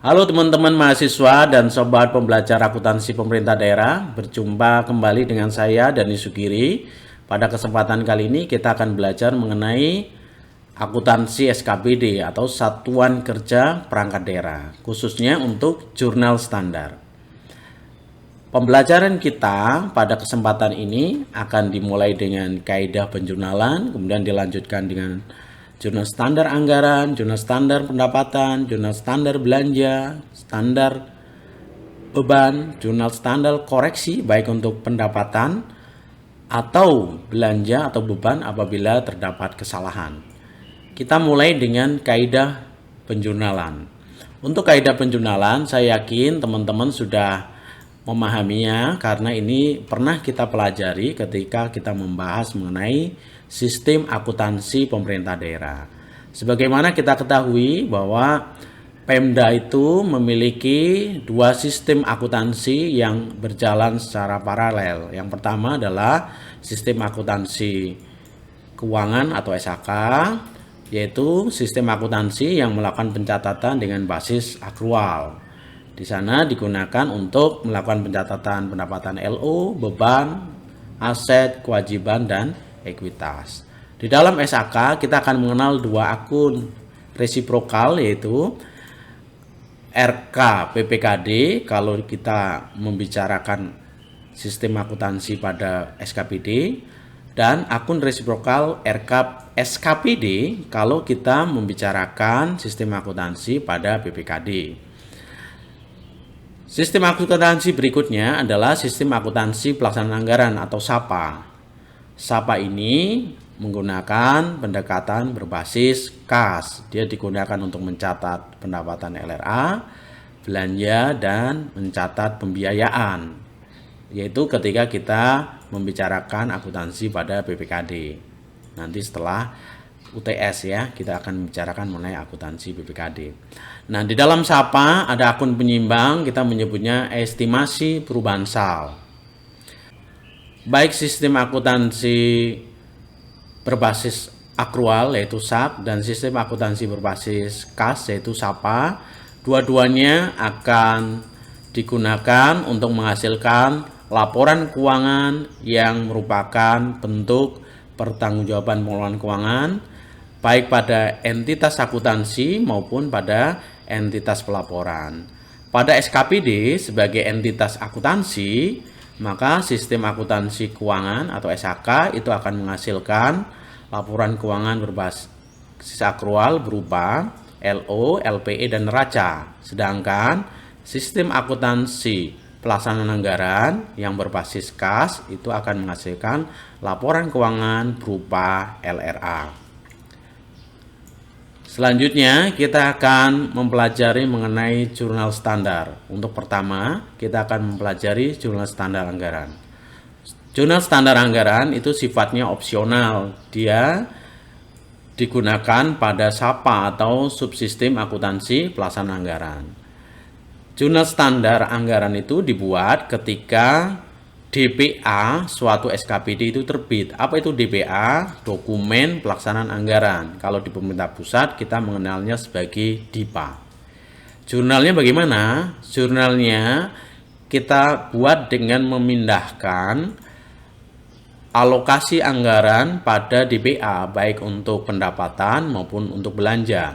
Halo teman-teman mahasiswa dan sobat pembelajar akuntansi pemerintah daerah, berjumpa kembali dengan saya Dani Sugiri. Pada kesempatan kali ini kita akan belajar mengenai akuntansi SKPD atau Satuan Kerja Perangkat Daerah, khususnya untuk jurnal standar. Pembelajaran kita pada kesempatan ini akan dimulai dengan kaidah penjurnalan, kemudian dilanjutkan dengan jurnal standar anggaran, jurnal standar pendapatan, jurnal standar belanja, standar beban, jurnal standar koreksi baik untuk pendapatan atau belanja atau beban apabila terdapat kesalahan. Kita mulai dengan kaidah penjurnalan. Untuk kaidah penjurnalan, saya yakin teman-teman sudah memahaminya karena ini pernah kita pelajari ketika kita membahas mengenai sistem akuntansi pemerintah daerah. Sebagaimana kita ketahui bahwa Pemda itu memiliki dua sistem akuntansi yang berjalan secara paralel. Yang pertama adalah sistem akuntansi keuangan atau SAK, yaitu sistem akuntansi yang melakukan pencatatan dengan basis akrual. Di sana digunakan untuk melakukan pencatatan pendapatan LO, beban, aset, kewajiban, dan ekuitas. Di dalam SAK kita akan mengenal dua akun resiprokal, yaitu RK PPKD kalau kita membicarakan sistem akuntansi pada SKPD, dan akun resiprokal RK SKPD kalau kita membicarakan sistem akuntansi pada PPKD. Sistem akuntansi berikutnya adalah sistem akuntansi pelaksanaan anggaran atau SAPA. SAPA ini menggunakan pendekatan berbasis kas. Dia digunakan untuk mencatat pendapatan LRA, belanja, dan mencatat pembiayaan. Yaitu ketika kita membicarakan akuntansi pada PPKD. Nanti setelah UTS ya, kita akan membicarakan mengenai akuntansi PPKD. Nah, di dalam SAPA ada akun penyimbang, kita menyebutnya estimasi perubahan sal. Baik sistem akuntansi berbasis akrual yaitu SAK dan sistem akuntansi berbasis kas yaitu SAPA, dua-duanya akan digunakan untuk menghasilkan laporan keuangan yang merupakan bentuk pertanggungjawaban pengelolaan keuangan baik pada entitas akuntansi maupun pada entitas pelaporan. Pada SKPD sebagai entitas akuntansi, maka sistem akuntansi keuangan atau SAK itu akan menghasilkan laporan keuangan berbasis akrual berupa LO, LPE, dan neraca. Sedangkan sistem akuntansi pelaksanaan anggaran yang berbasis kas itu akan menghasilkan laporan keuangan berupa LRA. Selanjutnya kita akan mempelajari mengenai jurnal standar. Untuk pertama kita akan mempelajari jurnal standar anggaran. Jurnal standar anggaran itu sifatnya opsional. Dia digunakan pada SAPA atau subsistem akuntansi pelaksanaan anggaran. Jurnal standar anggaran itu dibuat ketika DPA suatu SKPD itu terbit. Apa itu DPA? Dokumen pelaksanaan anggaran. Kalau di pemerintah pusat kita mengenalnya sebagai DIPA. Jurnalnya bagaimana? Jurnalnya kita buat dengan memindahkan alokasi anggaran pada DPA baik untuk pendapatan maupun untuk belanja.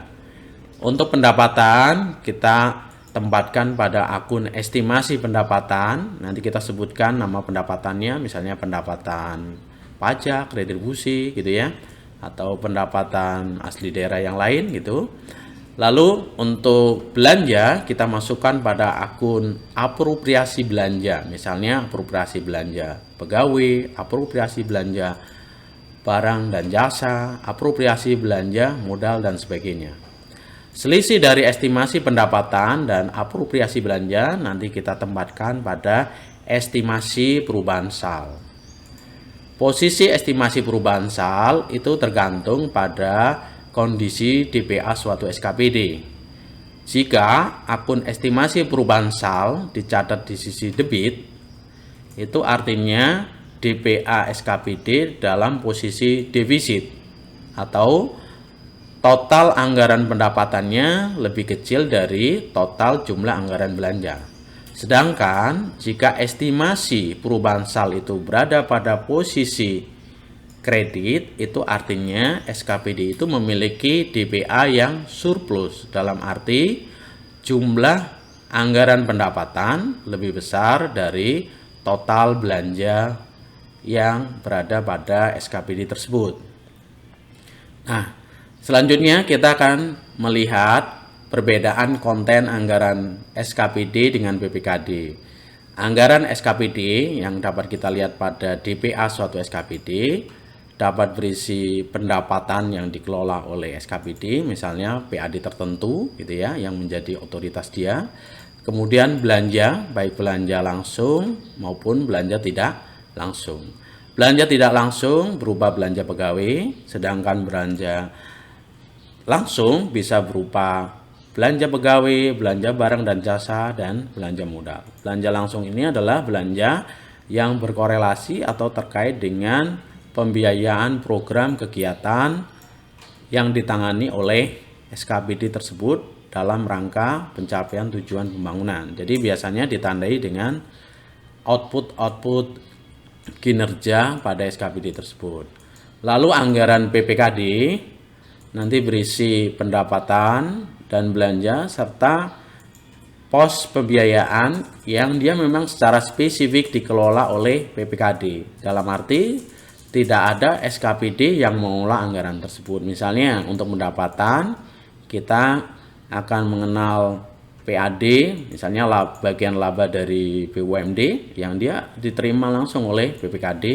Untuk pendapatan kita tempatkan pada akun estimasi pendapatan. Nanti kita sebutkan nama pendapatannya, misalnya pendapatan pajak, retribusi gitu ya, atau pendapatan asli daerah yang lain gitu. Lalu untuk belanja kita masukkan pada akun apropriasi belanja, misalnya apropriasi belanja pegawai, apropriasi belanja barang dan jasa, apropriasi belanja modal, dan sebagainya. Selisih dari estimasi pendapatan dan apropriasi belanja nanti kita tempatkan pada estimasi perubahan sal. Posisi estimasi perubahan sal itu tergantung pada kondisi DPA suatu SKPD. Jika akun estimasi perubahan sal dicatat di sisi debit, itu artinya DPA SKPD dalam posisi defisit atau total anggaran pendapatannya lebih kecil dari total jumlah anggaran belanja. Sedangkan jika estimasi perubahan sal itu berada pada posisi kredit, itu artinya SKPD itu memiliki DPA yang surplus, dalam arti jumlah anggaran pendapatan lebih besar dari total belanja yang berada pada SKPD tersebut. Nah, selanjutnya kita akan melihat perbedaan konten anggaran SKPD dengan PPKD. Anggaran SKPD yang dapat kita lihat pada DPA suatu SKPD dapat berisi pendapatan yang dikelola oleh SKPD, misalnya PAD tertentu gitu ya, yang menjadi otoritas dia. Kemudian belanja, baik belanja langsung maupun belanja tidak langsung. Belanja tidak langsung berupa belanja pegawai, sedangkan belanja langsung bisa berupa belanja pegawai, belanja barang dan jasa, dan belanja modal. Belanja langsung ini adalah belanja yang berkorelasi atau terkait dengan pembiayaan program kegiatan yang ditangani oleh SKPD tersebut dalam rangka pencapaian tujuan pembangunan. Jadi biasanya ditandai dengan output kinerja pada SKPD tersebut. Lalu anggaran PPKD nanti berisi pendapatan dan belanja serta pos pembiayaan yang dia memang secara spesifik dikelola oleh PPKD. Dalam arti tidak ada SKPD yang mengelola anggaran tersebut. Misalnya untuk pendapatan kita akan mengenal PAD, misalnya bagian laba dari BUMD yang dia diterima langsung oleh PPKD.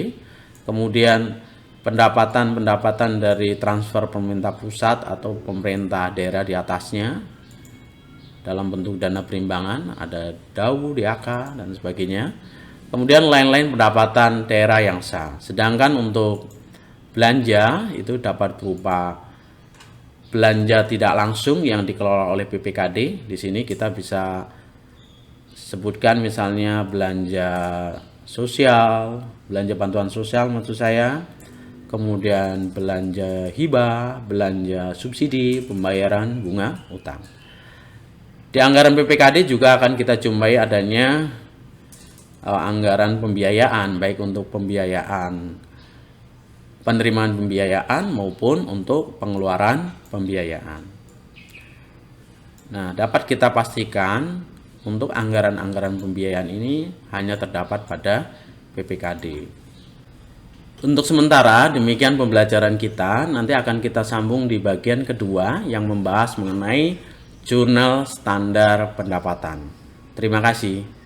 Kemudian pendapatan dari transfer pemerintah pusat atau pemerintah daerah di atasnya dalam bentuk dana perimbangan, ada DAU, DAK, dan sebagainya. Kemudian lain-lain pendapatan daerah yang sah. Sedangkan untuk belanja itu dapat berupa belanja tidak langsung yang dikelola oleh PPKD. Di sini kita bisa sebutkan misalnya belanja sosial, belanja bantuan sosial maksud saya, kemudian belanja hibah, belanja subsidi, pembayaran bunga utang. Di anggaran PPKD juga akan kita jumpai adanya anggaran pembiayaan, baik untuk pembiayaan penerimaan pembiayaan maupun untuk pengeluaran pembiayaan. Nah, dapat kita pastikan untuk anggaran-anggaran pembiayaan ini hanya terdapat pada PPKD. Untuk sementara demikian pembelajaran kita, nanti akan kita sambung di bagian kedua yang membahas mengenai jurnal standar pendapatan. Terima kasih.